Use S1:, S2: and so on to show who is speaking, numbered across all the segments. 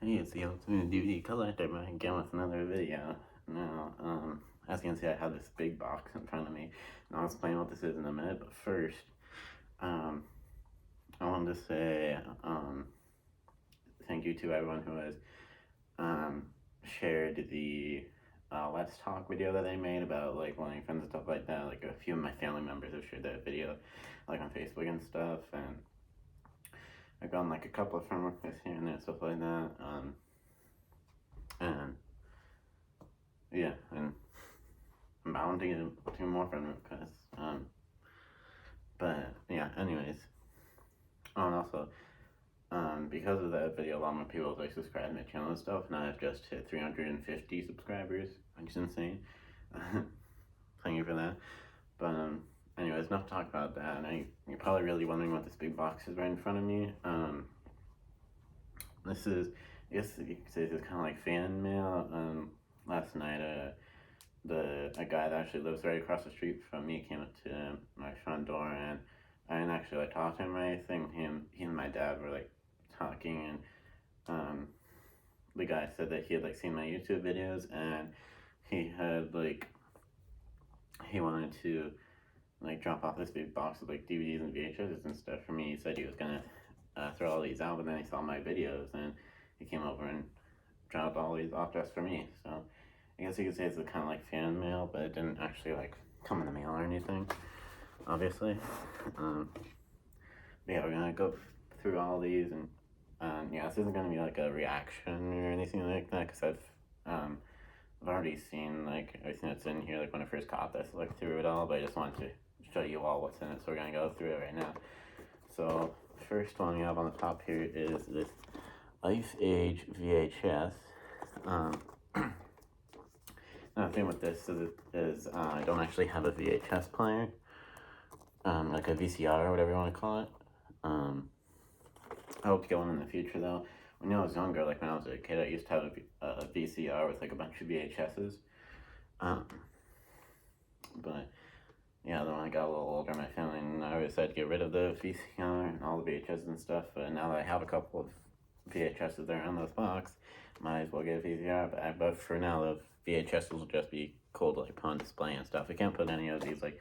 S1: Hey, it's the Ultimate DVD Collector back again with another video. Now, as you can see, I have this big box in front of me, and I'll explain what this is in a minute, but first, I wanted to say, thank you to everyone who has, shared the, Let's Talk video that I made about, like, wanting friends and stuff like that. Like, a few of my family members have shared that video, like, on Facebook and stuff, and I've gotten like a couple of friend requests here and there, stuff like that. And yeah, and I'm bound to get two more friend requests. But yeah, anyways. Oh, and also, because of that video, a lot more people like subscribe to my channel and stuff. Now I've just hit 350 subscribers, which is insane. Thank you for that. But anyways, enough to talk about that. You're probably really wondering what this big box is right in front of me. This is, I guess you could say this is kind of like fan mail. Last night, a guy that actually lives right across the street from me came up to my front door, and I didn't actually like talk to him or anything. He and my dad were like talking, and the guy said that he had like seen my YouTube videos, and he had like, he wanted to like drop off this big box of like DVDs and VHSs and stuff for me. He said he was gonna throw all these out, but then he saw my videos and he came over and dropped all these off just for me. So I guess you could say it's kind of like fan mail, but it didn't actually like come in the mail or anything, obviously. But yeah, we're gonna go through all these, and yeah, this isn't gonna be like a reaction or anything like that, because I've already seen like everything that's in here, like when I first got this, like through it all, but I just wanted to show you all what's in it, so we're gonna go through it right now. So first one we have on the top here is this Ice Age VHS. Now the thing with this is I don't actually have a VHS player, like a VCR or whatever you want to call it. I hope to get one in the future though. When I was younger, like when I was a kid, I used to have a VCR with like a bunch of VHSs. But yeah, then when I got a little older, my family and I decided to get rid of the VCR and all the VHSs and stuff. But now that I have a couple of VHSs there in this box, might as well get a VCR back. But for now, the VHSs will just be cool to like put on display and stuff. I can't put any of these like,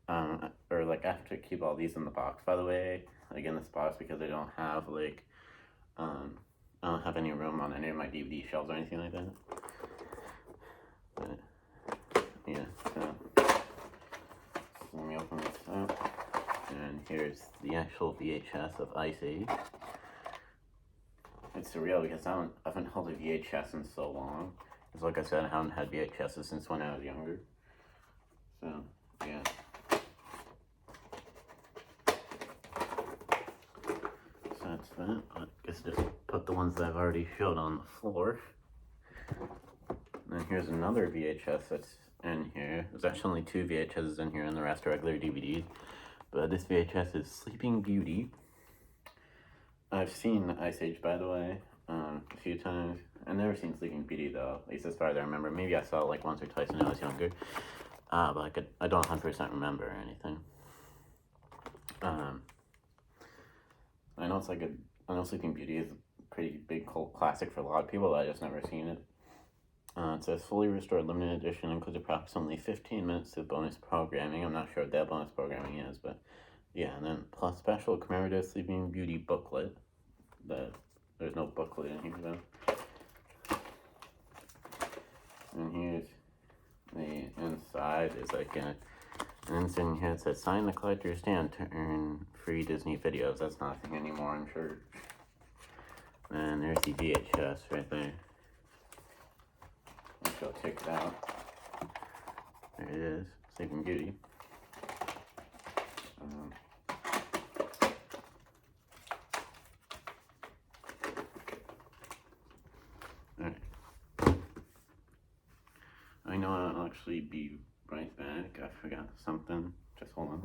S1: or like I have to keep all these in the box, by the way, like in this box, because I don't have like, I don't have any room on any of my DVD shelves or anything like that. But yeah, so let me open this up, and here's the actual VHS of Ice Age. It's surreal because I haven't held a VHS in so long. Because like I said, I haven't had VHSs since when I was younger. So yeah. So that's that. I guess just put the ones that I've already showed on the floor. And then here's another VHS that's in here. There's actually only 2 VHSs in here, and the rest are regular DVDs. But this VHS is Sleeping Beauty. I've seen Ice Age, by the way, a few times. I've never seen Sleeping Beauty though, at least as far as I remember. Maybe I saw it like once or twice when I was younger. But I don't 100% remember or anything. I know I know Sleeping Beauty is a pretty big cult classic for a lot of people, but I just never seen it. It says fully restored limited edition, includes approximately 15 minutes of bonus programming. I'm not sure what that bonus programming is, but yeah, and then plus special commemorative Sleeping Beauty booklet. There's no booklet in here though. And here's the inside is like an insert here that says sign the collector's stamp to earn free Disney videos. That's not a thing anymore, I'm sure. And there's the VHS right there. Let's go take it out. There it is, Sleeping Beauty. Alright. I know I'll actually be right back. I forgot something. Just hold on.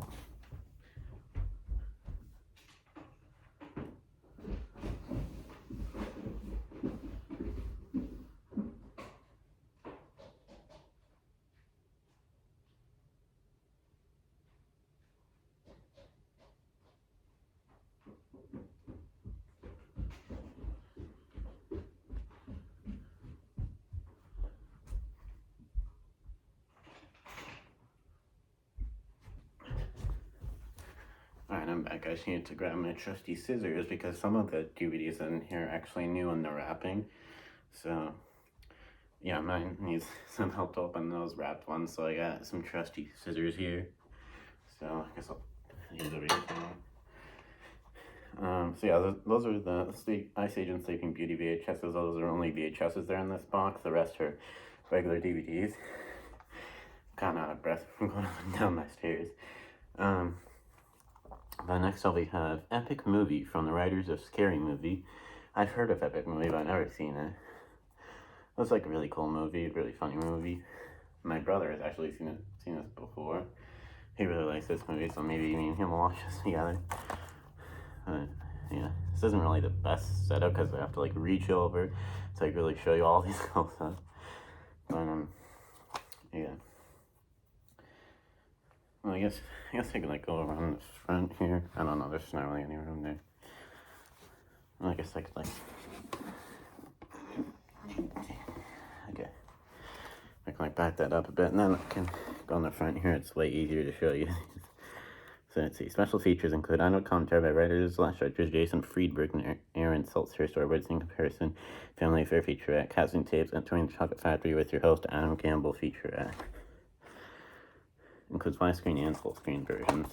S1: I'm back. I just needed to grab my trusty scissors because some of the DVDs in here are actually new in the wrapping. So, yeah, mine needs some help to open those wrapped ones. So I got some trusty scissors here. So I guess I'll use over here. So yeah, those are the Ice Age and Sleeping Beauty VHSs. Those are only VHSs there in this box. The rest are regular DVDs. Kind of out of breath from going up and down my stairs. But next up we have Epic Movie from the writers of Scary Movie. I've heard of Epic Movie, but I've never seen it. It looks like a really cool movie, really funny movie. My brother has actually seen this before. He really likes this movie, so maybe me and him will watch this together. But yeah, this isn't really the best setup because I have to like reach over to like really show you all these close-ups. But yeah. Well, I guess I can like go around the front here. I don't know. There's not really any room there. Well, I guess I could like. Okay. I can like back that up a bit, and then I can go on the front here. It's way easier to show you. So let's see. Special features include annual commentary by writers/directors Jason Friedberg and Aaron Seltzer, storyboards in comparison, family affair featurette, casting tapes, and touring the Chocolate Factory with your host Adam Campbell featurette. Includes widescreen and full screen versions.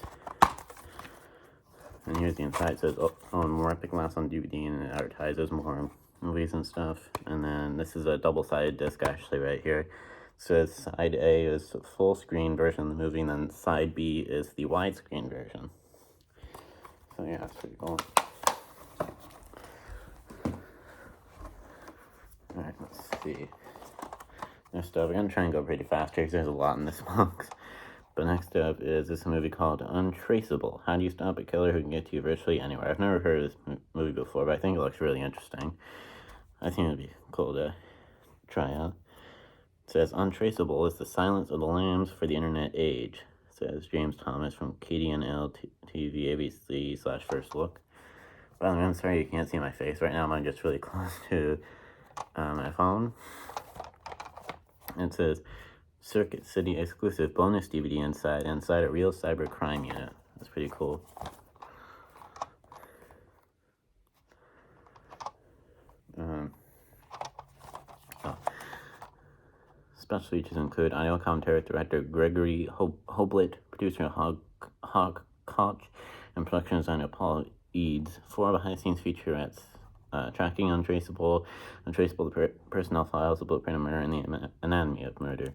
S1: And here's the inside. It says, oh, more Epic Laughs on DVD, and it advertises more movies and stuff. And then this is a double-sided disc actually right here. It says side A is the full screen version of the movie, and then side B is the widescreen version. So yeah, that's pretty cool. Alright, let's see. Next up, we're going to try and go pretty fast here because there's a lot in this box. But next up is this movie called Untraceable. How do you stop a killer who can get to you virtually anywhere? I've never heard of this movie before, but I think it looks really interesting. I think it'd be cool to try out. It says, Untraceable is the silence of the lambs for the internet age. It says James Thomas from KDNL TV ABC/First Look. By the way, I'm sorry you can't see my face right now. I'm just really close to my phone. It says, Circuit City exclusive bonus DVD inside a real cyber crime unit. That's pretty cool. Special features include audio commentary with director Gregory Hoblit, producer Hog Koch, and production designer Paul Eads. 4 behind-the-scenes featurettes. Tracking Untraceable, the personnel files, the blueprint of murder, and the anatomy of murder.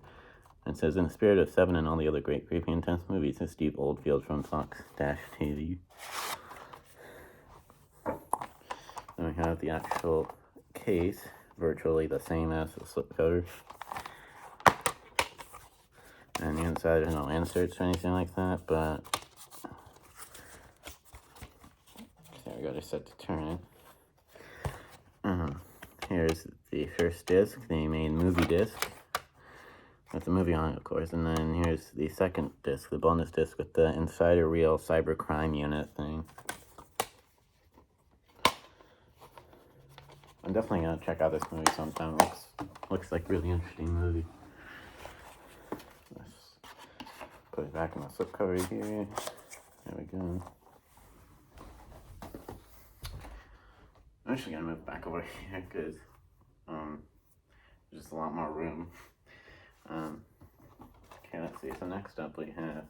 S1: It says, in the spirit of Seven and all the other great creepy intense movies, it's Steve Oldfield from Fox-TV. Then we have the actual case, virtually the same as the slipcover. And the inside, there's no inserts or anything like that, but there we go, just set to turn it. Here's the first disc, the main movie disc. With the movie on it, of course, and then here's the second disc, the bonus disc with the inside a real cyber crime unit thing. I'm definitely gonna check out this movie sometime. It looks like a really interesting movie. Let's put it back in the slipcover here. There we go. I'm actually gonna move back over here because there's just a lot more room. Okay, let's see. So next up we have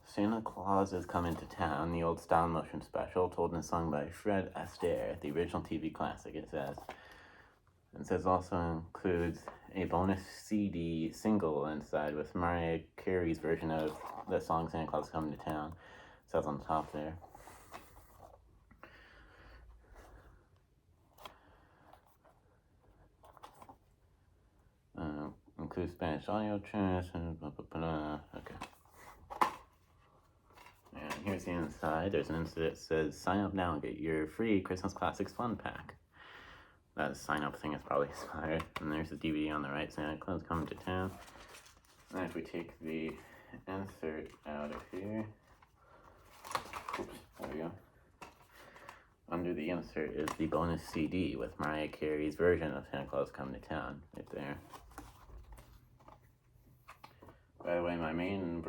S1: Santa Claus Is Coming to Town, the old style motion special, told and sung by Fred Astaire, the original TV classic, it says. It says also includes a bonus CD single inside with Mariah Carey's version of the song Santa Claus Is Coming to Town. It says on the top there. Includes Spanish audio tracks and blah, blah, blah. Okay. And here's the inside. There's an insert that says, sign up now and get your free Christmas Classics Fun Pack. That sign up thing is probably expired. And there's the DVD on the right, Santa Claus Coming to Town. And if we take the insert out of here, oops, there we go. Under the insert is the bonus CD with Mariah Carey's version of Santa Claus Coming to Town, right there. By the way, my main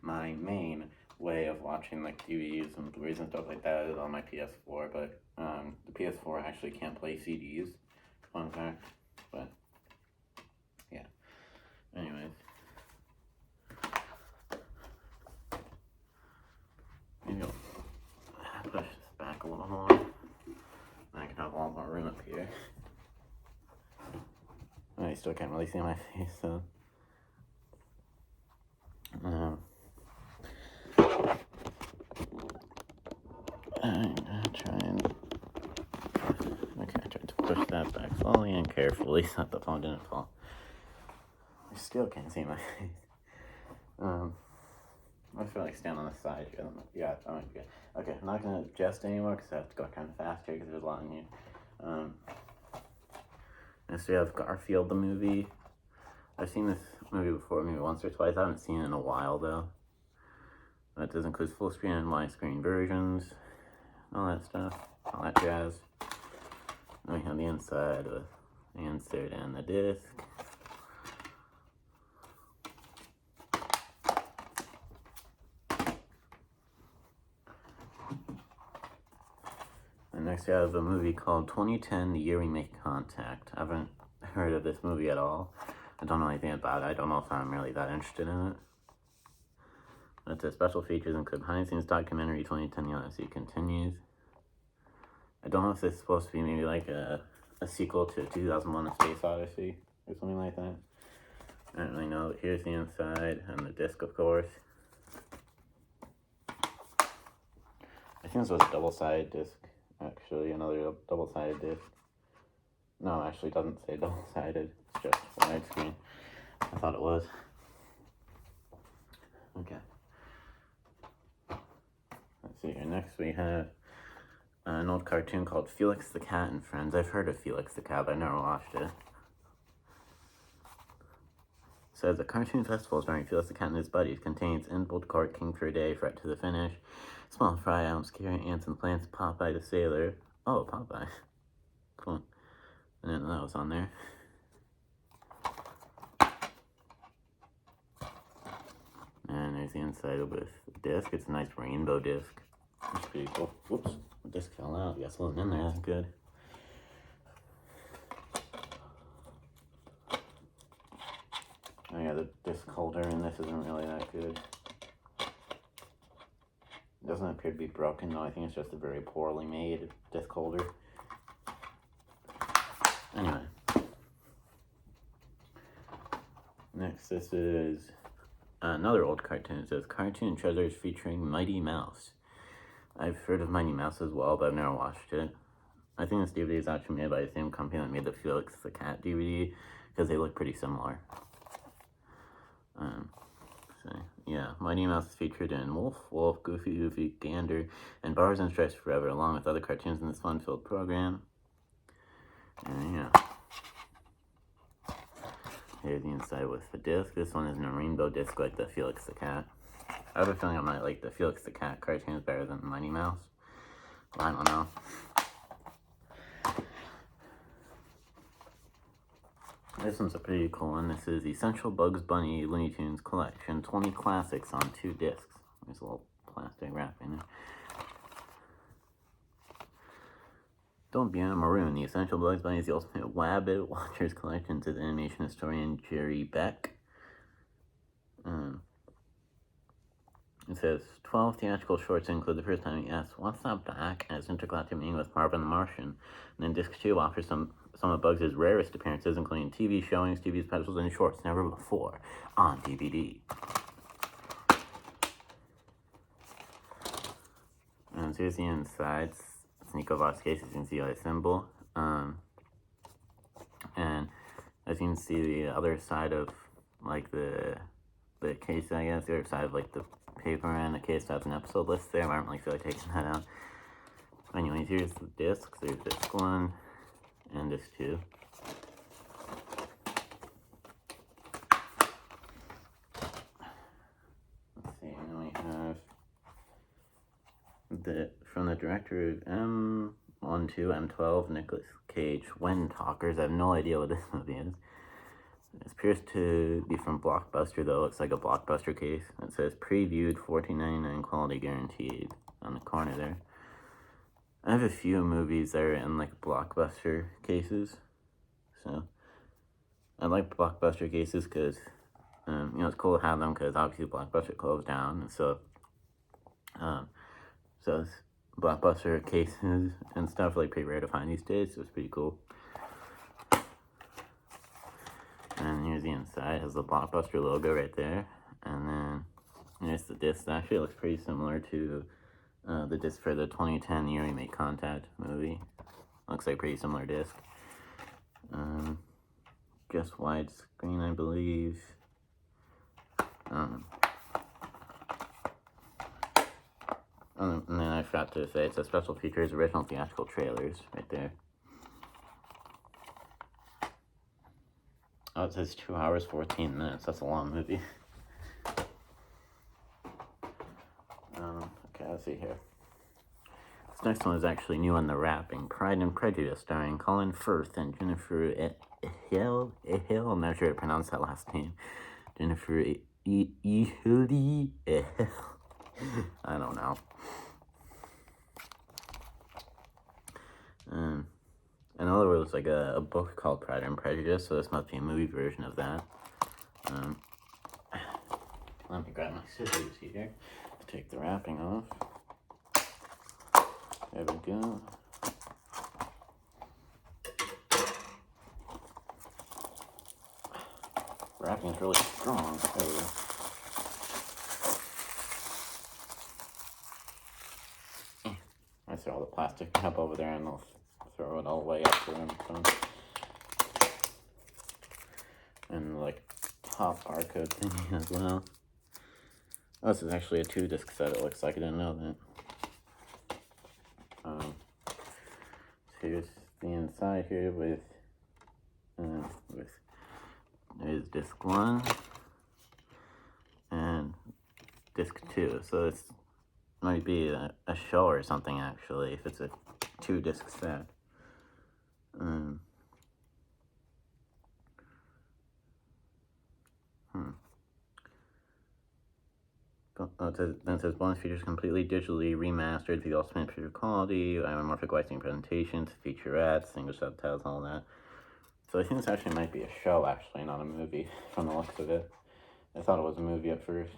S1: my main way of watching like DVDs and Blu-rays and stuff like that is on my PS4, but the PS4 actually can't play CDs, fun fact, but yeah, anyways. Maybe I'll push this back a little more, and I can have a lot more room up here. I still can't really see my face, so I'm gonna try and, okay, I tried to push that back slowly and carefully so that the phone didn't fall. I still can't see my face. I feel like stand on the side here. Yeah, that might be good. Okay, I'm not gonna adjust anymore because I have to go kind of fast here because there's a lot in here. Next we have Garfield the movie. I've seen this movie before, maybe once or twice. I haven't seen it in a while though. That does include full screen and widescreen versions, all that stuff, all that jazz. Then we have the inside with the insert and the disc. And next we have a movie called 2010, The Year We Make Contact. I haven't heard of this movie at all. I don't know anything about it. I don't know if I'm really that interested in it. But the special features include behind the scenes documentary 2010 The Odyssey Continues. I don't know if this is supposed to be maybe like a sequel to 2001 A Space Odyssey or something like that. I don't really know, but here's the inside and the disc, of course. I think this was a double-sided disc, actually, another double-sided disc. No, actually it doesn't say double-sided, it's just widescreen. I thought it was. Okay. Let's see here. Next we have an old cartoon called Felix the Cat and Friends. I've heard of Felix the Cat, but I've never watched it. It says a cartoon festival starring Felix the Cat and his buddies contains In Bold Court, King for a Day, Fret to the Finish, Small Fry, Adams, Carrie, Ants and Plants, Popeye the Sailor. Oh, Popeye. Cool. I didn't know that was on there. And there's the inside with the disc. It's a nice rainbow disc. That's pretty cool. Whoops, the disc fell out. Got something in there. That's good. Oh yeah, the disc holder in this isn't really that good. It doesn't appear to be broken though. I think it's just a very poorly made disc holder. Anyway. Next, this is another old cartoon. It says Cartoon Treasures featuring Mighty Mouse. I've heard of Mighty Mouse as well, but I've never watched it. I think this DVD is actually made by the same company that made the Felix the Cat DVD, because they look pretty similar. So, yeah, Mighty Mouse is featured in Wolf, Wolf, Goofy, Goofy, Gander, and Bars and Stripes Forever, along with other cartoons in this fun-filled program. And yeah. Here's the inside with the disc. This one is in a rainbow disc like the Felix the Cat. I have a feeling I might like the Felix the Cat cartoons better than the Mighty Mouse. But I don't know. This one's a pretty cool one. This is Essential Bugs Bunny Looney Tunes Collection 20 Classics on 2 discs. There's a little plastic wrapping there. Don't be a maroon. The Essential Bugs Bunny is the ultimate Wabbit Watchers collection, says animation historian Jerry Beck. It says 12 theatrical shorts include The First Time He Asked, "What's that back?" as intergalactic meeting with Marvin the Martian. And then Disc 2 offers some of Bugs' rarest appearances, including TV showings, TV specials, and shorts never before on DVD. And here's the inside. Nico Voss case, as you can see by the symbol. And as you can see, the other side of like the case, I guess, the other side of like the paper and the case has an episode list there. I don't really feel like taking that out. Anyways, here's the discs. There's disc 1 and disc 2. Let's see, and then we have from the director of M12, M12, Nicolas Cage, When Talkers. I have no idea what this movie is. It appears to be from Blockbuster, though. It looks like a Blockbuster case. It says previewed $14.99 quality guaranteed on the corner there. I have a few movies that are in like Blockbuster cases, so I like Blockbuster cases because it's cool to have them because obviously Blockbuster closed down, and so Blockbuster cases and stuff like pretty rare to find these days, so it's pretty cool. And here's the inside. It has the Blockbuster logo right there, and then here's the disc. Actually, it looks pretty similar to the disc for the 2010 Year We Make Contact movie. Looks like a pretty similar disc. Just widescreen, I believe. And then I forgot to say, it says special features, original theatrical trailers, right there. Oh, it says 2 hours, 14 minutes. That's a long movie. Okay, let's see here. This next one is actually new in the wrapping. Pride and Prejudice, starring Colin Firth and Jennifer Ehel. I'm not sure how to pronounce that last name. Jennifer Ehel. I don't know. In other words, like a book called Pride and Prejudice, so this must be a movie version of that. Let me grab my scissors here to take the wrapping off. There we go. Wrapping is really strong. There we go. I throw all the plastic up over there and I'll throw it all the way up to them. And like top barcode thingy as well. Oh, this is actually a 2-disc set, it looks like. I didn't know that. Here's the inside here with there's disc 1 and disc 2. So this might be a show or something, actually, if it's a 2-disc set. Then it says bonus features completely digitally remastered for the ultimate picture quality, isomorphic whitening presentations, featurettes, English subtitles, all that. So I think this actually might be a show, actually, not a movie, from the looks of it. I thought it was a movie at first.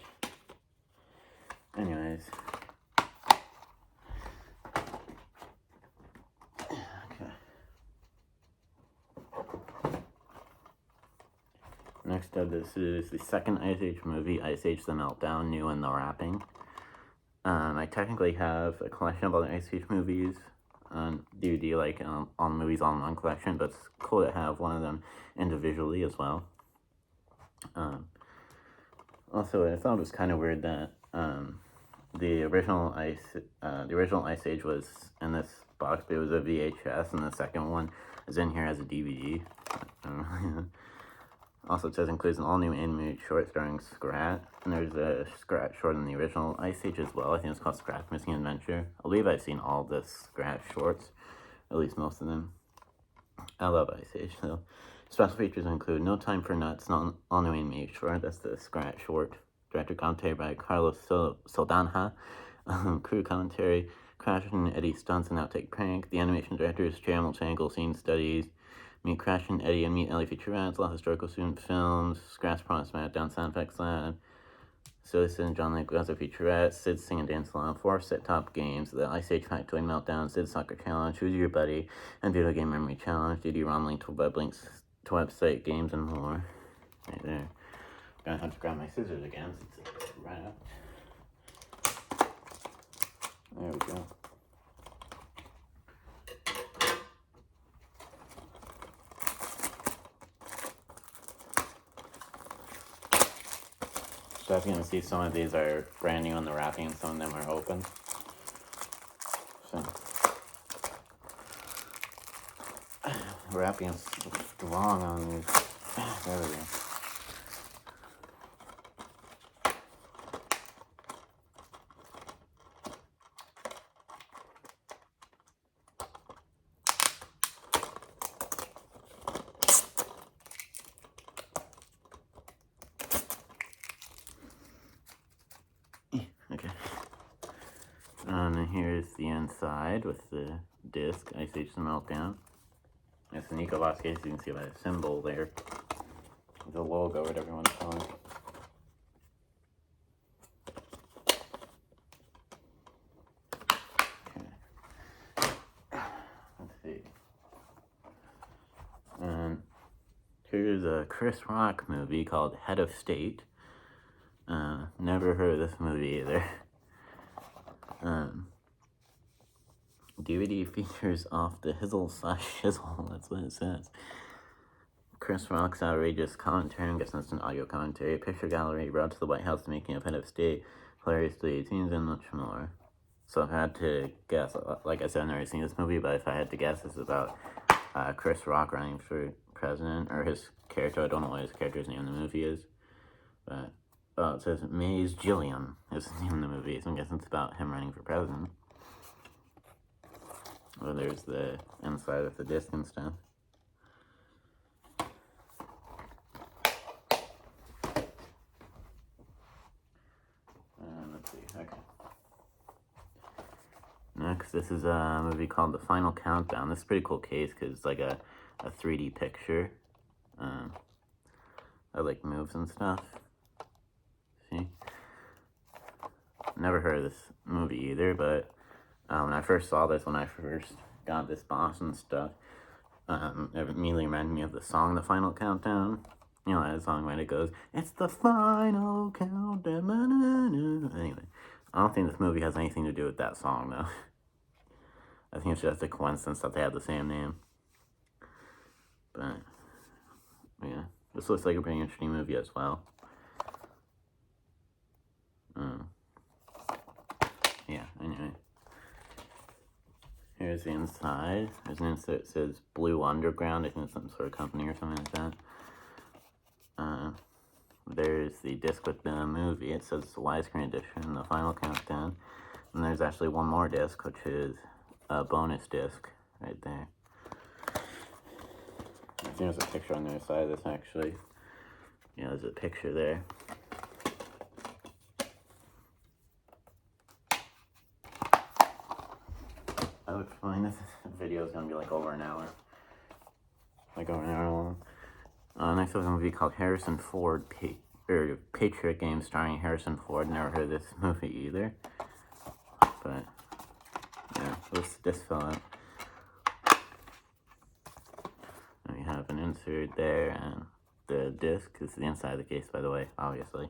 S1: Anyways. Okay. Next up, this is the second Ice Age movie, Ice Age: The Meltdown, new in the wrapping. I technically have a collection of all the Ice Age movies on DVD, like on Movies All in One collection, but it's cool to have one of them individually as well. Also, I thought it was kind of weird that the original Ice Age was in this box, but it was a VHS, and the second one is in here as a DVD. Also, it says includes an all-new animated short starring Scrat, and there's a Scrat short in the original Ice Age as well. I think it's called Scrat's Missing Adventure. I believe I've seen all the Scrat shorts, at least most of them. I love Ice Age, though. Special features include No Time for Nuts, an all-new animated short. That's the Scrat short. Director commentary by Carlos Saldanha. Crew commentary, Crash and Eddie stunts and outtake prank. The animation director is Jeremy Changle, scene studies. Meet Crash and Eddie and Meet Ellie featurettes, lots of historical student films, Scratch Promise Down Sound Effects Lab, Sid and John Lake as a featurette, Sid Sing and Dance Lab, 4 set-top games, the Ice Age Factoid Meltdown, Sid Soccer Challenge, Choose Your Buddy, and Video Game Memory Challenge, DD-ROM link to web links to website, games, and more. Right there. Gonna have to grab my scissors again since it's wrapped. There we go. So as you can see, some of these are brand new in the wrapping and some of them are open. So, the wrapping is strong on these. There we go. the inside with the disc, Ice Age The Meltdown. It's an Nico Boss case, you can see by the symbol there. The logo, whatever you want to call it. Let's see. And here's a Chris Rock movie called Head of State. Never heard of this movie either. DVD features off the hizzle/shizzle, that's what it says. Chris Rock's outrageous commentary, I'm guessing it's an audio commentary, picture gallery brought to the White House, making of Head of State, hilarious to 18s, and much more. So if I had to guess, like I said, I've never seen this movie, but if I had to guess, it's about Chris Rock running for president, or his character. I don't know what his character's name in the movie is, but it says Maze Gilliam is the name of the movie, so I'm guessing it's about him running for president. Well, there's the inside of the disc and stuff. Let's see, okay. Next, this is a movie called The Final Countdown. This is a pretty cool case because it's like a 3D picture. That like moves and stuff. See? Never heard of this movie either, but when I first saw this, when I first got this box and stuff, it immediately reminded me of the song The Final Countdown. You know that song when it goes, it's the final countdown. Anyway, I don't think this movie has anything to do with that song, though. I think it's just a coincidence that they have the same name. But, yeah, this looks like a pretty interesting movie as well. Yeah, anyway. Here's the inside. There's an insert that says Blue Underground. I think it's some sort of company or something like that. There's the disc with the movie. It says the widescreen edition, The Final Countdown. And there's actually one more disc, which is a bonus disc right there. I think there's a picture on the other side of this, actually. Yeah, there's a picture there. I would find this video is going to be like over an hour. Like over an hour long. Next up, a movie called Harrison Ford, Patriot Game starring Harrison Ford. Never heard of this movie either. But, yeah, this fell out. And we have an insert there, and the disc is the inside of the case, by the way, obviously.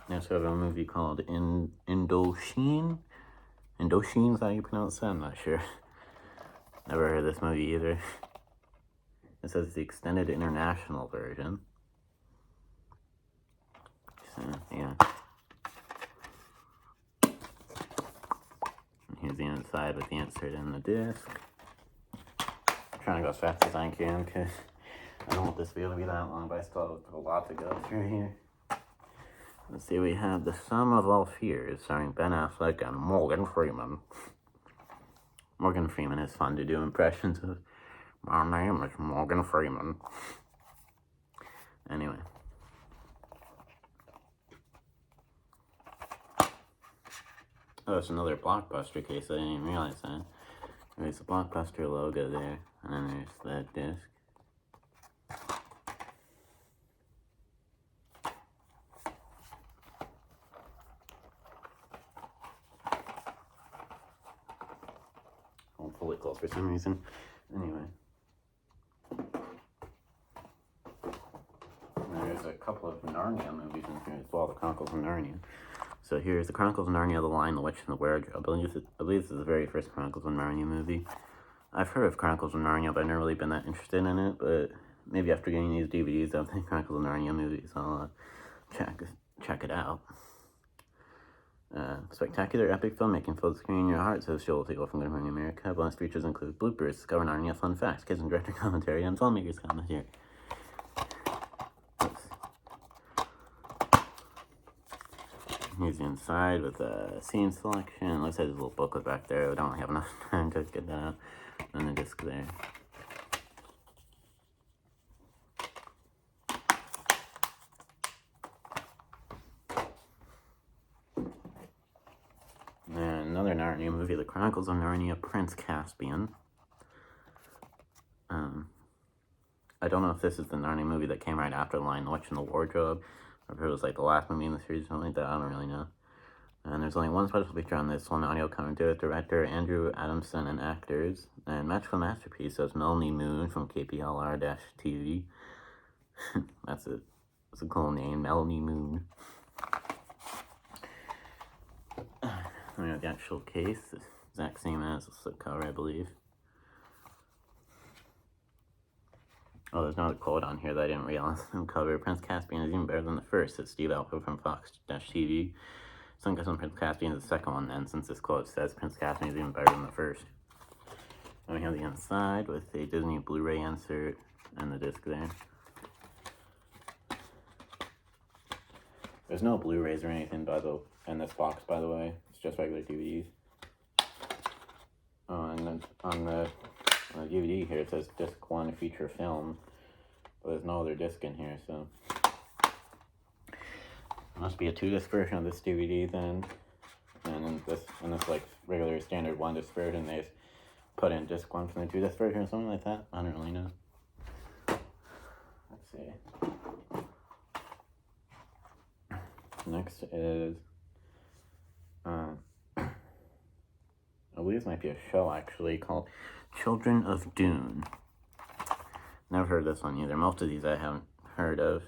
S1: Next, we have a movie called Indochine. Indochine, is that how you pronounce that? I'm not sure. Never heard of this movie either. It says the extended international version. So, yeah. And here's the inside with the insert in the disc. I'm trying to go as fast as I can because I don't want this video to be that long, but I still have a lot to go through here. Let's see, we have The Sum of All Fears, starring Ben Affleck and Morgan Freeman. Morgan Freeman is fun to do impressions of. My name is Morgan Freeman. Anyway. Oh, it's another Blockbuster case. I didn't even realize that. There's the Blockbuster logo there, and then there's that disc. Fully closed for some reason. Anyway. There's a couple of Narnia movies in here as well, the Chronicles of Narnia. So here's the Chronicles of Narnia, The Lion, the Witch, and the Wardrobe. I believe this is the very first Chronicles of Narnia movie. I've heard of Chronicles of Narnia, but I've never really been that interested in it. But maybe after getting these DVDs of the Chronicles of Narnia movies, I'll check it out. Spectacular epic filmmaking fills the screen in your heart, says Joel Teagle from Good Morning America. Bonus features include bloopers, Discover Narnia, fun facts, kids and director commentary, and filmmakers commentary. Here's the inside with a scene selection. Looks like there's a little booklet back there. I don't really have enough time to get that out. And the disc there. And another Narnia movie, The Chronicles of Narnia, Prince Caspian. I don't know if this is the Narnia movie that came right after The Lion, the Witch, and the Wardrobe, or if it was like the last movie in the series or something like that. I don't really know. And there's only one special feature on this one, audio commentary with director Andrew Adamson and actors. And Magical Masterpiece says Melanie Moon from KPLR-TV. That's a cool name, Melanie Moon. We have the actual case, exact same as the slipcover, I believe. Oh, there's another quote on here that I didn't realize. The cover, Prince Caspian is even better than the first, says Steve Alco from Fox-TV. Some guess on Prince Caspian is the second one then, since this quote says Prince Caspian is even better than the first. And we have the inside with a Disney Blu-ray insert and the disc there. There's no Blu-rays or anything in this box, by the way. It's just regular DVDs. Oh, and then on the DVD here it says disc 1 feature film, but there's no other disc in here, so it must be a 2-disc version of this DVD then. And in this like regular standard 1-disc version, they just put in disc 1 from the 2-disc version or something like that. I don't really know. Let's see. Next is I believe this might be a show actually called Children of Dune. Never heard of this one either. Most of these I haven't heard of.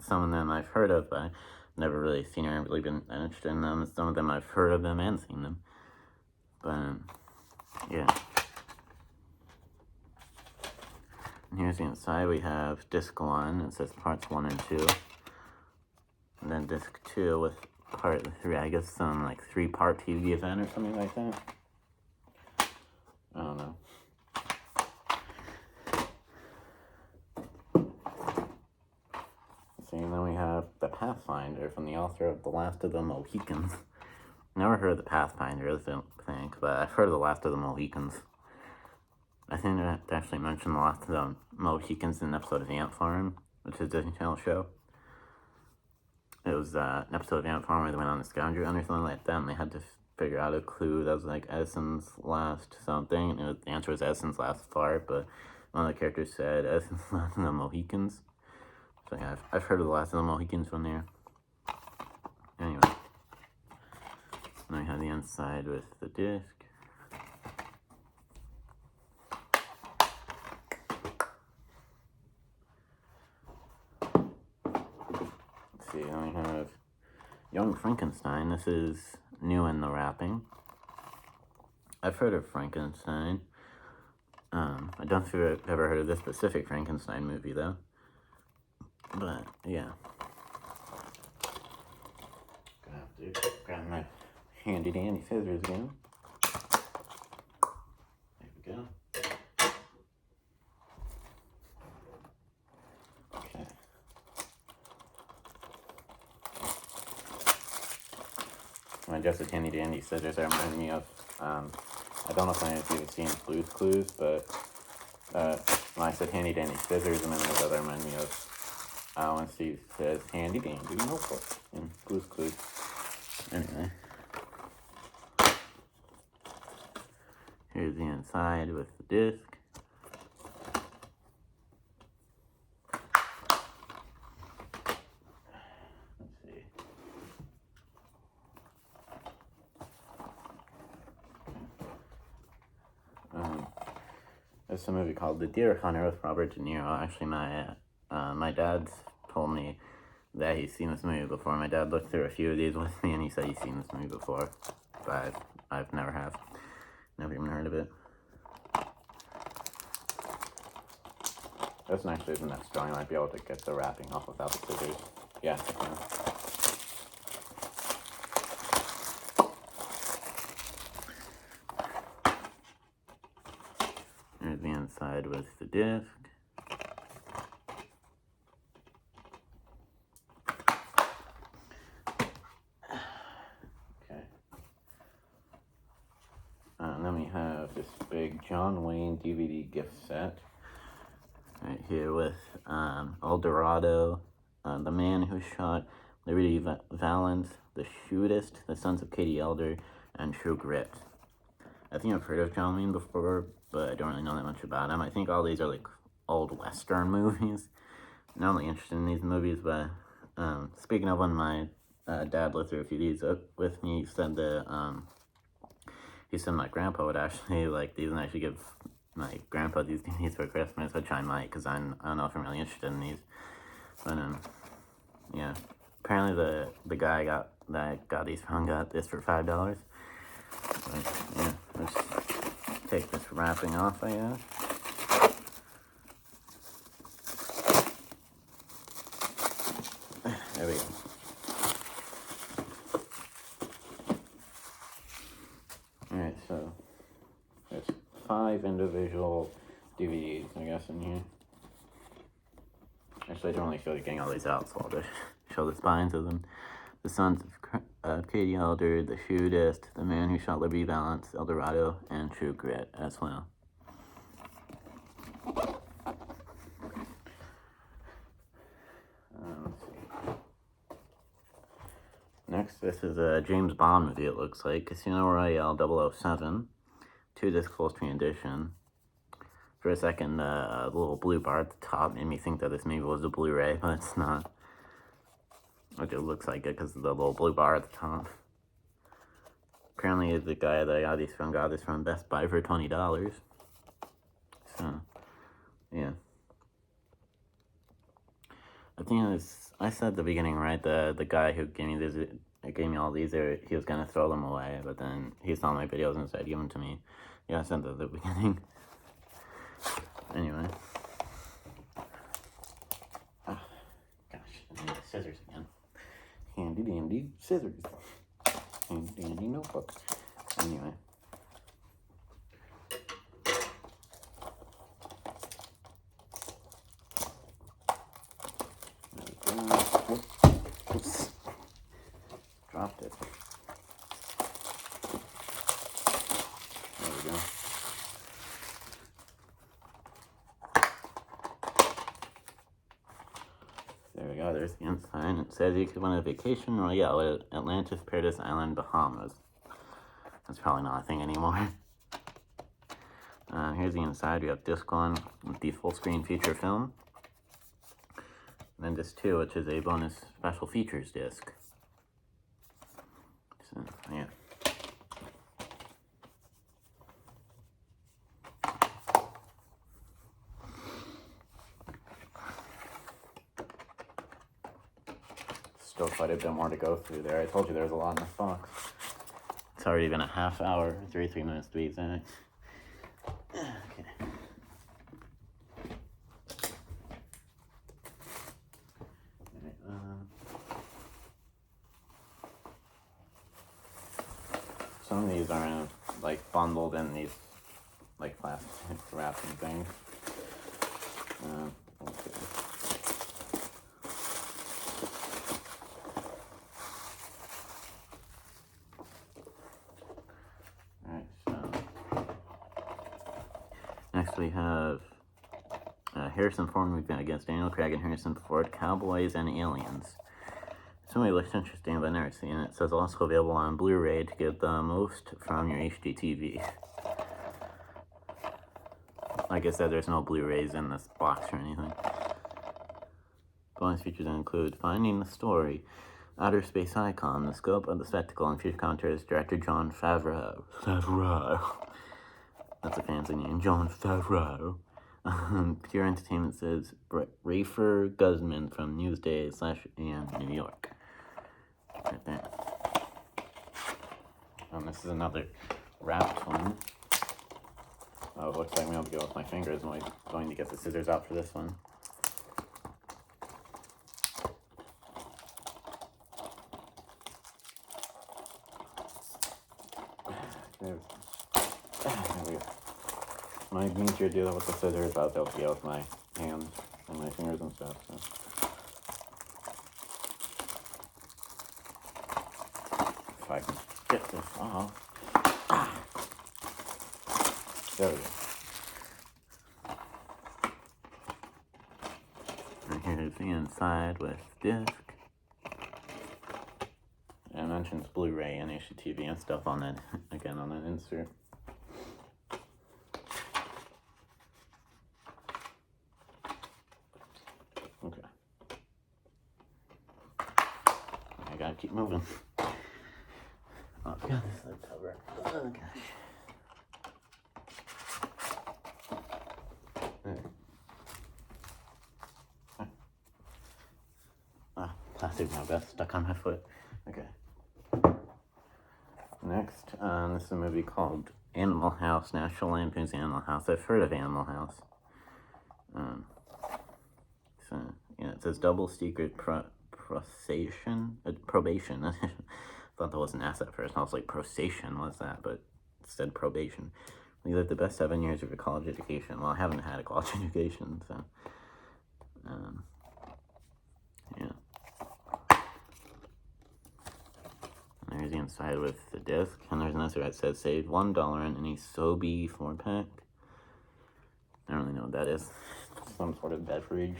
S1: Some of them I've heard of, but I've never really seen or really been interested in them. Some of them I've heard of them and seen them. But yeah. And here's the inside. We have disc 1. It says parts 1 and 2. And then disc 2 with part 3. I guess some like 3-part TV event or something like that. I don't know. See, and then we have The Pathfinder from the author of The Last of the Mohicans. Never heard of The Pathfinder, I don't think, but I've heard of The Last of the Mohicans. I think they actually mentioned The Last of the Mohicans in an episode of Ant Farm, which is a Disney Channel show. It was an episode of Ant Farm where they went on a scavenger hunt or something like that, and they had to figure out a clue that was like Edison's last something, and the answer was Edison's last fart, but one of the characters said Edison's Last of the Mohicans. So yeah, I've heard of The Last of the Mohicans from there. Anyway. And I have the inside with the disc. Let's see, then we have Young Frankenstein. This is new in the wrapping. I've heard of Frankenstein. I don't think I've ever heard of this specific Frankenstein movie, though. But, yeah. Gonna have to grab my handy dandy scissors again. There we go. Okay. When I just said handy dandy scissors, that reminded me of, I don't know if any of you have seen Blue's Clues, but when I said handy dandy scissors, a minute ago, that reminded me of when Steve says handy dandy notebook in Blue's Clues. Anyway. Here's the inside with the disc. Let's see. There's a movie called The Deer Hunter with Robert De Niro. Actually, my dad told me that he's seen this movie before. My dad looked through a few of these with me, and he said he's seen this movie before, but I've never have. Never even heard of it. This actually isn't that strong. I might be able to get the wrapping off without the scissors. Yeah, I can. Here's the inside with the disc. And then we have this big John Wayne DVD gift set right here with El Dorado, The Man Who Shot Liberty Valance, The Shootist, The Sons of Katie Elder, and True Grit. I think I've heard of John Wayne before, but I don't really know that much about him. I think all these are like old Western movies. Not really interested in these movies, but speaking of, when my dad lived through a few of these with me, he said that he said my grandpa would actually like these and actually give my grandpa these DVDs for Christmas, which I might, because I don't know if I'm really interested in these. But yeah, apparently the guy that got these from got this for $5. But yeah, let's take this wrapping off, I guess. There we go. Alright, so there's 5 individual DVDs, I guess, in here. Actually, I don't really feel like getting all these out, so I'll just show the spines of them. The Sons of Katie Elder, The Shootist, The Man Who Shot Liberty Valance, El Dorado, and True Grit as well. Let's see. Next, this is a James Bond movie, it looks like. Casino Royale 007, 2-disc full-screen edition. For a second, the little blue bar at the top made me think that this maybe was a Blu-ray, but it's not. Like, it looks like it because of the little blue bar at the top. Apparently, the guy that I got this from Best Buy for $20. So, yeah. I think I said at the beginning, right, the guy who gave me all these, he was gonna throw them away, but then he saw my videos and said, give them to me. Yeah, I said that at the beginning. Anyway. Oh, gosh, I need the scissors again. Handy dandy scissors. Handy dandy notebook. Anyway. Oops. Dropped it. There we go. There we go, there's the inside. It says you could win a vacation royale at Atlantis, Paradise Island, Bahamas. That's probably not a thing anymore. Here's the inside. We have disc 1 with the full screen feature film. And then disc 2, which is a bonus special features disc. So, yeah. Still quite a bit more to go through there. I told you there's a lot in this box. It's already been a half hour, 33 minutes to be exact. Okay. Some of these aren't like bundled in these like plastic wrapping things. Let's see. Alright, so next we have Harrison Ford movie against Daniel Craig and Harrison Ford, Cowboys and Aliens. This movie looks interesting, but I've never seen it. It says also available on Blu-ray to get the most from your HD TV. Like I said, there's no Blu-rays in this box or anything. Bonus features include Finding the Story, Outer Space Icon, The Scope of the Spectacle, and future commentaries director Jon Favreau. That's a fancy name, Jon Favreau. Pure Entertainment says Rafer Guzman from Newsday/AM New York. Right there. This is another wrapped one. Oh, it looks like I'm able to go with my fingers. I'm going to get the scissors out for this one. There we go. Might be easier to do that with the scissors, but I'll be able to with my hands and my fingers and stuff. So. If I can get this off. There we go. And here's the inside with disc. it mentions Blu-ray and HDTV and stuff on it, again, on that insert. Okay. I gotta keep moving. Oh, God, this is a cover. Oh, gosh. Plastic now got stuck on my foot. Okay. Next, this is a movie called Animal House, National Lampoon's Animal House. I've heard of Animal House. So, yeah, it says double secret probation. I thought that was an S at first. I was like, prosation was that, but it said probation. We lived the best 7 years of your college education. Well, I haven't had a college education, so, yeah. There's the inside with the disc, and there's another that says save $1 in any Sobe 4-pack. I don't really know what that is. Some sort of beverage.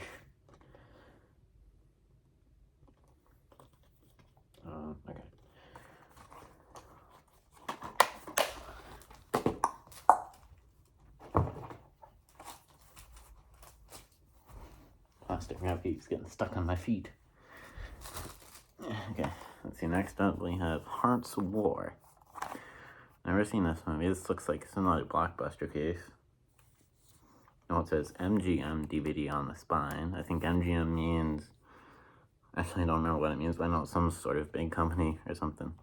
S1: Okay. Plastic wrap keeps getting stuck on my feet. Okay, let's see. Next up, we have Hearts of War. Never seen this movie. This looks like it's another Blockbuster case. Oh, it says MGM DVD on the spine. I think MGM means... Actually, I don't remember what it means, but I know it's some sort of big company or something.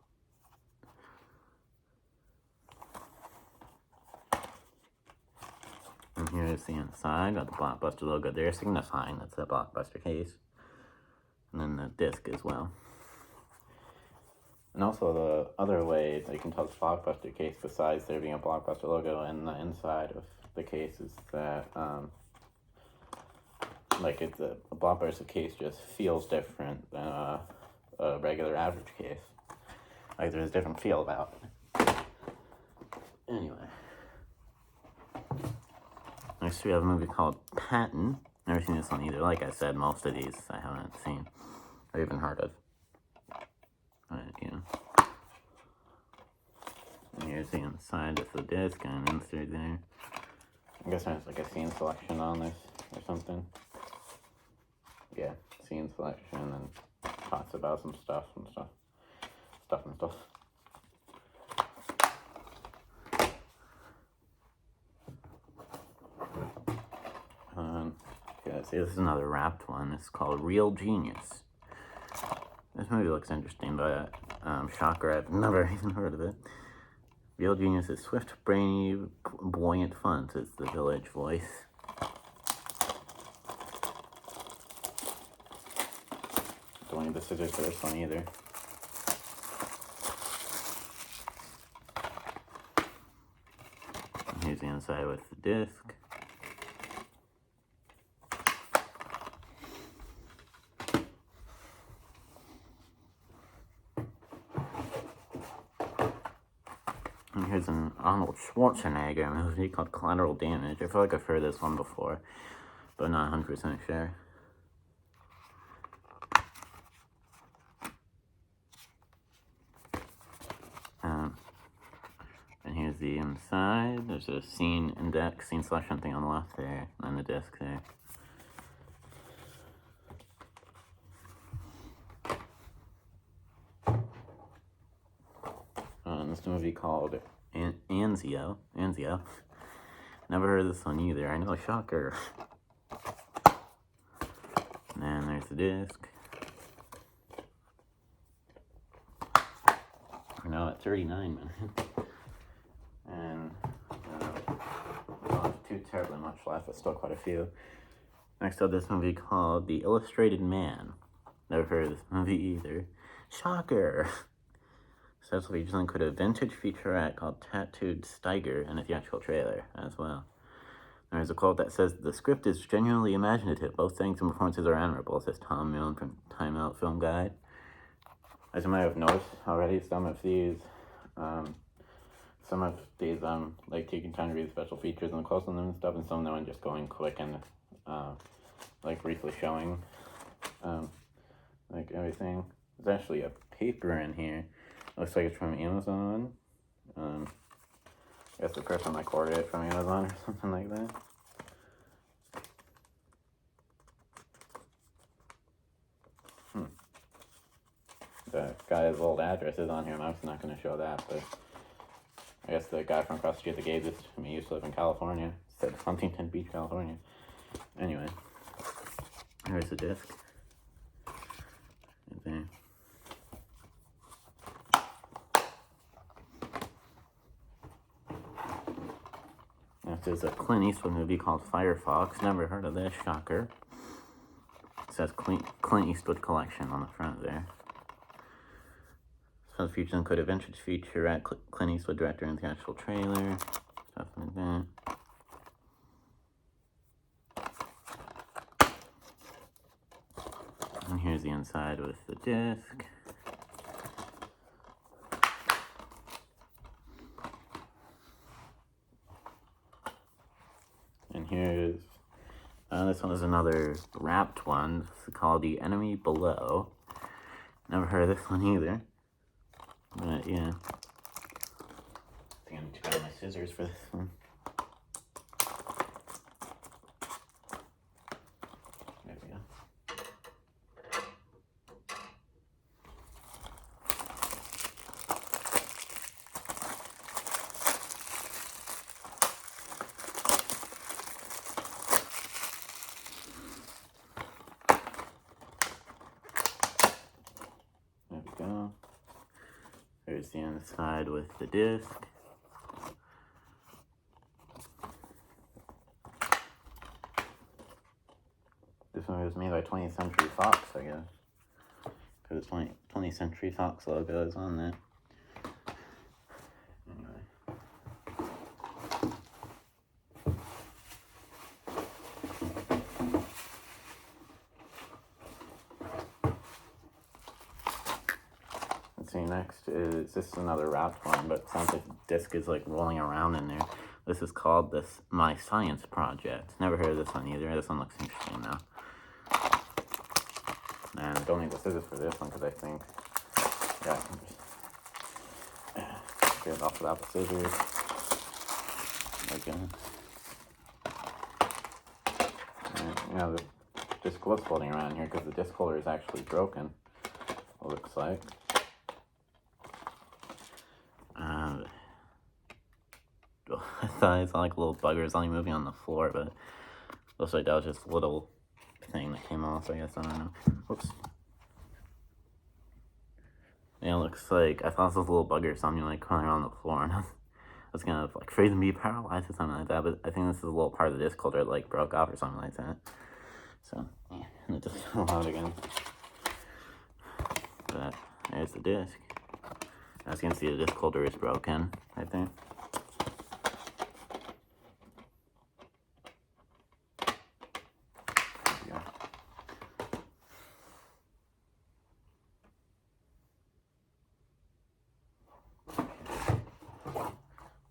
S1: And here's the inside. Got the Blockbuster logo there, signifying that's a Blockbuster case. And then the disc as well. And also the other way that you can tell it's a Blockbuster case, besides there being a Blockbuster logo in the inside of the case, is that like it's a Blockbuster case just feels different than a regular average case. Like there's a different feel about it. Anyway. Next we have a movie called Patton. Never seen this one either. Like I said, most of these I haven't seen or even heard of. But, yeah. And here's the inside with the disc and an insert there. I guess there's like a scene selection on this or something. Yeah, scene selection and talks about some stuff and stuff. Yeah, see, this is another wrapped one. It's called Real Genius. This movie looks interesting, but shocker, I've never even heard of it. Real Genius is swift, brainy, buoyant fun, says the Village Voice. Don't need the scissors for this one either. And here's the inside with the disc. And here's an Arnold Schwarzenegger movie called Collateral Damage. I feel like I've heard this one before, but I'm not 100% sure. And here's the inside. There's a scene index, scene selection thing on the left there, and the disc there. This movie called Anzio. Never heard of this one either. I know, shocker. And then there's the disc. We're now at 39 minutes. And not too terribly much left, but still quite a few. Next up, this movie called The Illustrated Man. Never heard of this movie either. Shocker! This features include a vintage featurette called Tattooed Steiger and a theatrical trailer as well. There's a quote that says, "The script is genuinely imaginative. Both things and performances are admirable," says Tom Milne from Time Out Film Guide. As you might have noticed already, some of these, like taking time to read the special features and close on them and stuff, and some of them are just going quick and, like briefly showing, like everything. There's actually a paper in here. Looks like it's from Amazon. I guess the person like ordered it from Amazon or something like that. The guy's old address is on here. I'm obviously not going to show that, but I guess the guy from across the street that gave this to me used to live in California. It said Huntington Beach, California. Anyway, here's the disc. Right there. This is a Clint Eastwood movie called Firefox. Never heard of this, shocker. It says Clint Eastwood Collection on the front there. So the features include a vintage featurette, Clint Eastwood director and the actual trailer, stuff like that. And here's the inside with the disc. And here's, this one is another wrapped one. It's called The Enemy Below. Never heard of this one either. But yeah. I think I need to grab my scissors for this one. There we go. There we go. There's the inside with the disc. This one was made by 20th Century Fox, I guess. Because the 20th Century Fox logo is on there. Anyway. Let's see, next is, this is another wrapped one, but it sounds like the disc is like rolling around in there. This is called My Science Project. Never heard of this one either. This one looks interesting though. And I don't need the scissors for this one because I think, yeah, I can just get it off without the scissors. Again. And, you know, the disc was floating around here because the disc holder is actually broken, it looks like. I thought I saw like little buggers only moving on the floor, but it looks like that was just a little thing that came off, I guess, I don't know. Whoops. Yeah, it looks like, I thought this was a little bugger or something like crawling around the floor, and I was gonna like freeze and be paralyzed or something like that, but I think this is a little part of the disc holder that like broke off or something like that. So, yeah, and it just fell out again. But there's the disc. As you can see, the disc holder is broken right there.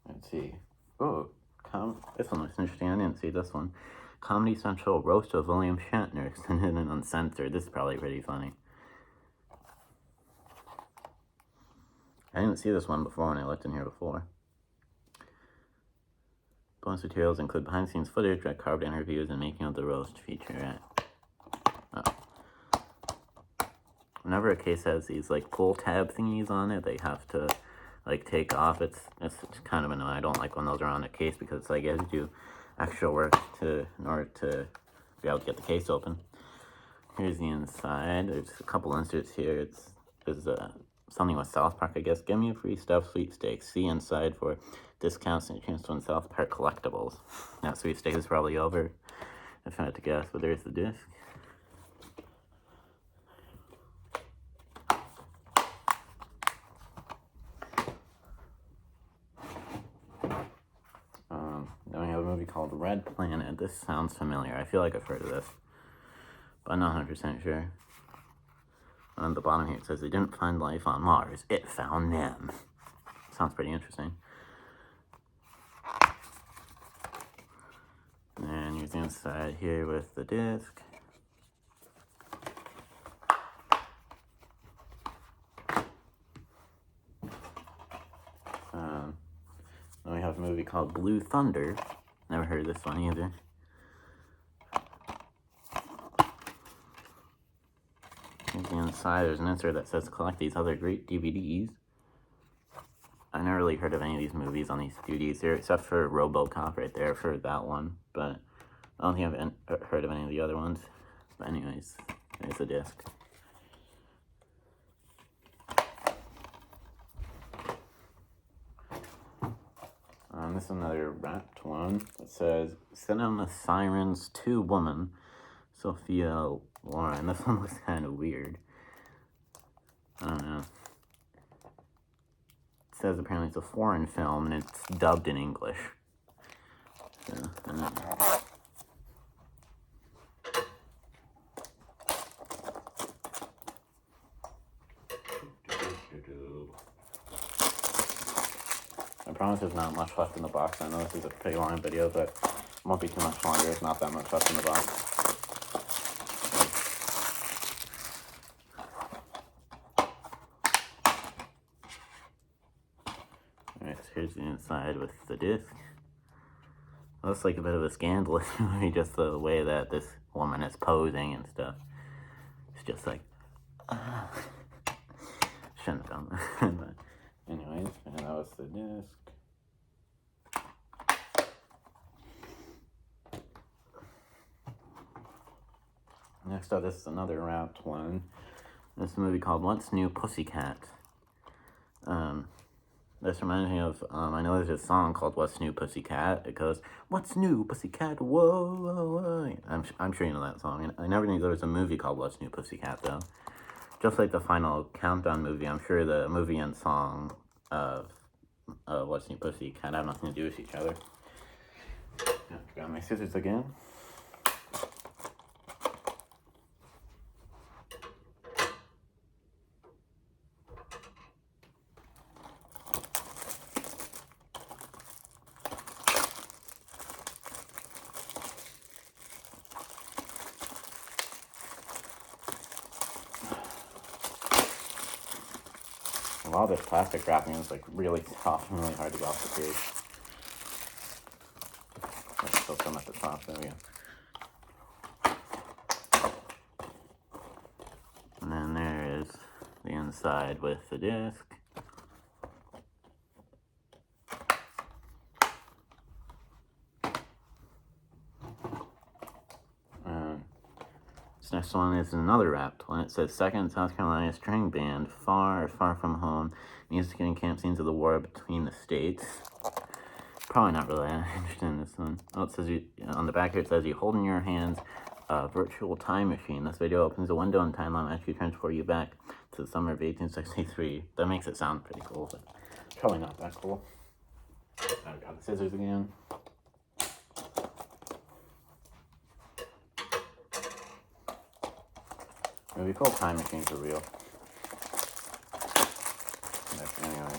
S1: Let's see. Oh, this one looks interesting. I didn't see this one. Comedy Central Roast of William Shatner, extended and uncensored. This is probably pretty funny. I didn't see this one before when I looked in here before. Bonus materials include behind-the-scenes footage, red carpet interviews, and making of the roast featurette. Oh. Whenever a case has these like pull tab thingies on it, they have to like take off. It's kind of annoying. I don't like when those are on a case because it's like you have to do extra work in order to be able to get the case open. Here's the inside. There's a couple inserts here. There's something with South Park, I guess. Give me a free stuffed sweepstakes. See inside for discounts and a chance to win South Park collectibles. That sweepstakes is probably over, if I had to guess, but there's the disc. Then we have a movie called Red Planet. This sounds familiar. I feel like I've heard of this, but I'm not 100% sure. On the bottom here it says they didn't find life on Mars, it found them. Sounds pretty interesting. And here's the inside here with the disc. have a movie called Blue Thunder. Never heard of this one either. Here's the inside. There's an insert that says collect these other great DVDs. I never really heard of any of these movies on these DVDs here, except for RoboCop right there. I've heard that one, but I don't think I've heard of any of the other ones. But anyways, there's the disc. This is another wrapped one. It says, Cinema Sirens 2 Woman, Sophia Loren. This one looks kind of weird. I don't know. It says apparently it's a foreign film and it's dubbed in English. So, I don't know. I promise there's not much left in the box. I know this is a pretty long video, but it won't be too much longer. There's not that much left in the box. Alright, so here's the inside with the disc. It looks like a bit of a scandalous movie, just the way that this woman is posing and stuff. It's just like, shouldn't have done that. But anyways, and that was the disc. Next up, this is another wrapped one. This is a movie called What's New Pussycat. This reminds me of, I know there's a song called What's New Pussycat. It goes, What's New Pussycat, whoa, whoa, whoa. I'm sure you know that song. I never knew there was a movie called What's New Pussycat, though. Just like the final Countdown movie, I'm sure the movie and song of What's New Pussycat have nothing to do with each other. Got my scissors again. A lot of this plastic wrapping is like really soft and really hard to get off the page. There's still some at the top, there we go. And then there is the inside with the disc. This next one is another wrapped one. It says, Second South Carolina String Band, Far, Far From Home, Music and Camp Scenes of the War Between the States. Probably not really interested in this one. Oh, it says, on the back here, it says, you hold in your hands a virtual time machine. This video opens a window in time and actually transport you back to the summer of 1863. That makes it sound pretty cool, but probably not that cool. I've got the scissors again. It would be cool if time machines were real. But anyway.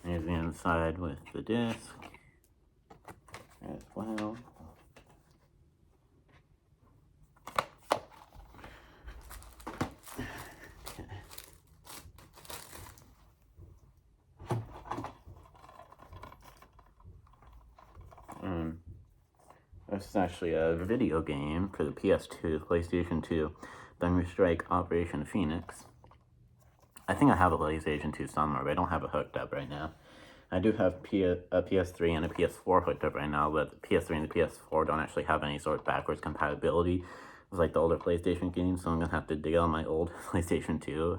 S1: Here's the inside with the disc as well. This is actually a video game for the PS2, the PlayStation 2, Thunder Strike Operation Phoenix. I think I have a PlayStation 2 somewhere, but I don't have it hooked up right now. I do have a PS3 and a PS4 hooked up right now, but the PS3 and the PS4 don't actually have any sort of backwards compatibility with like the older PlayStation games, so I'm gonna have to dig out my old PlayStation 2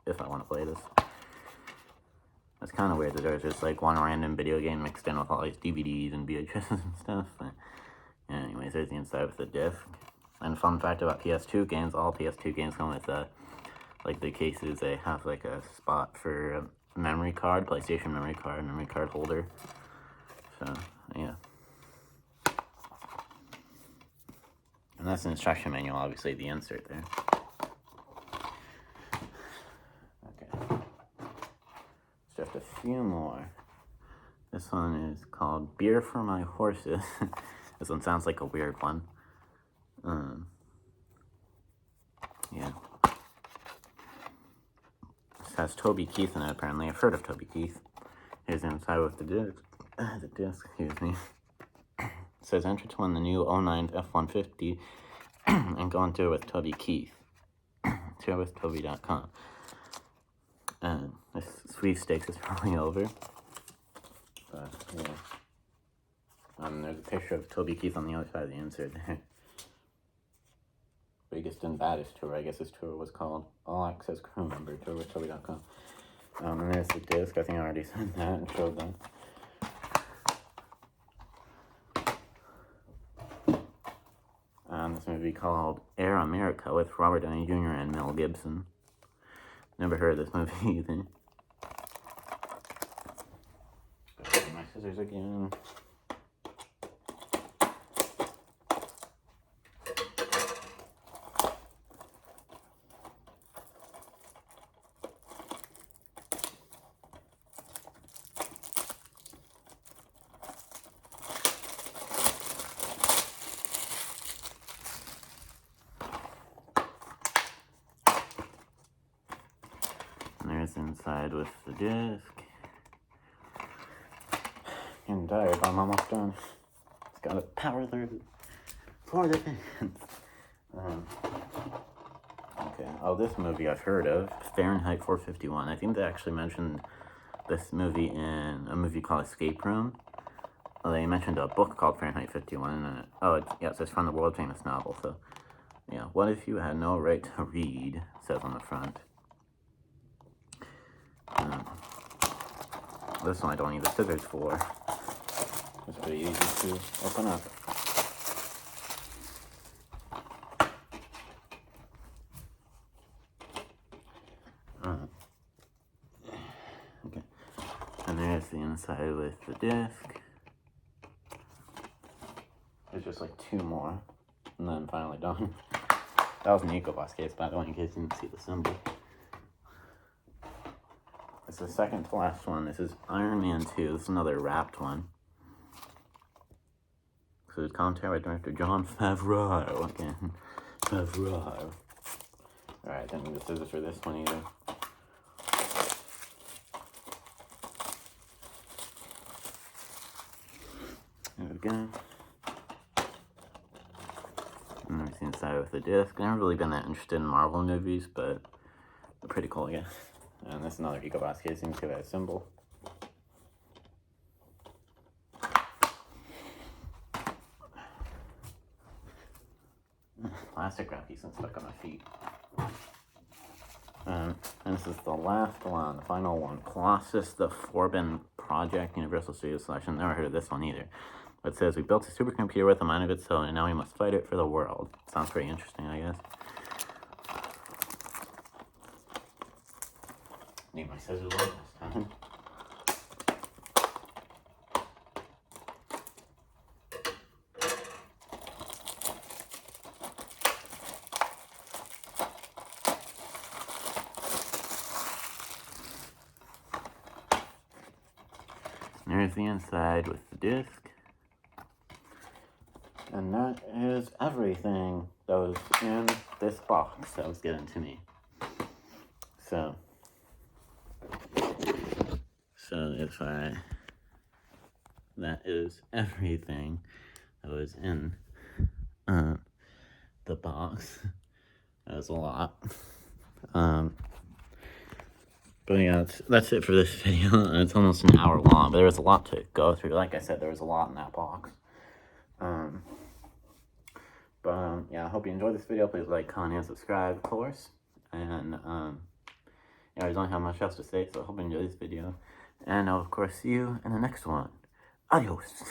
S1: if I want to play this. It's kind of weird that there's just like one random video game mixed in with all these DVDs and VHSs and stuff. But anyways, there's the inside with the disc. And fun fact about PS2 games, all PS2 games come with like the cases, they have like a spot for a memory card, PlayStation memory card holder. So yeah. And that's an instruction manual, obviously, the insert there. Okay. Just a few more. This one is called Beer for My Horses. This one sounds like a weird one. Yeah. has Toby Keith in it, apparently. I've heard of Toby Keith. Here's the inside with the disc, excuse me. It says, enter to win the new 09 F-150 and go into it with Toby Keith. Share with Toby.com. And this sweepstakes is probably over. But, yeah. There's a picture of Toby Keith on the other side of the insert there. Biggest and baddest tour, I guess this tour was called. All Access Crew Member Tour with Toby.com. And there's the disc. I think I already said that and showed that. This movie called Air America with Robert Downey Jr. and Mel Gibson. Never heard of this movie either. My scissors again. And there's inside with the disc. Getting tired, but I'm almost done. Just gotta power through for the fans. Okay, oh, this movie I've heard of, Fahrenheit 451. I think they actually mentioned this movie in a movie called Escape Room. Well, they mentioned a book called Fahrenheit 51. And it says from the world famous novel. So, yeah, what if you had no right to read? It says on the front. This one I don't need the scissors for. It's pretty easy to open up. Okay. And there's the inside with the disc. There's just like two more. And then finally done. That was an EcoBox case, by the way, in case you didn't see the symbol. It's the second to last one. This is Iron Man 2. This is another wrapped one. So it's commentary by director Jon Favreau again. Favreau. Alright, don't need the scissors for this one either. There we go. And there's the inside with the disc. I've never really been that interested in Marvel movies, but they're pretty cool, I guess. And this is another EcoBox casing, give it a symbol. Plastic wrap piece and stuck on my feet. And this is the last one, the final one. Colossus, the Forbin Project, Universal Studios Selection. Never heard of this one either. But it says, we built a supercomputer with a mind of its own, and now we must fight it for the world. Sounds pretty interesting, I guess. Need my scissors this time. There's the inside with the disc. And that is everything that was in this box that was given to me. So that is everything that was in the box. That was a lot. But yeah, that's it for this video. It's almost an hour long, but there was a lot to go through. Like I said, there was a lot in that box. Yeah, I hope you enjoyed this video. Please like, comment, and subscribe, of course. And yeah, I don't have much else to say, so I hope you enjoyed this video. And I'll, of course, see you in the next one. Adios.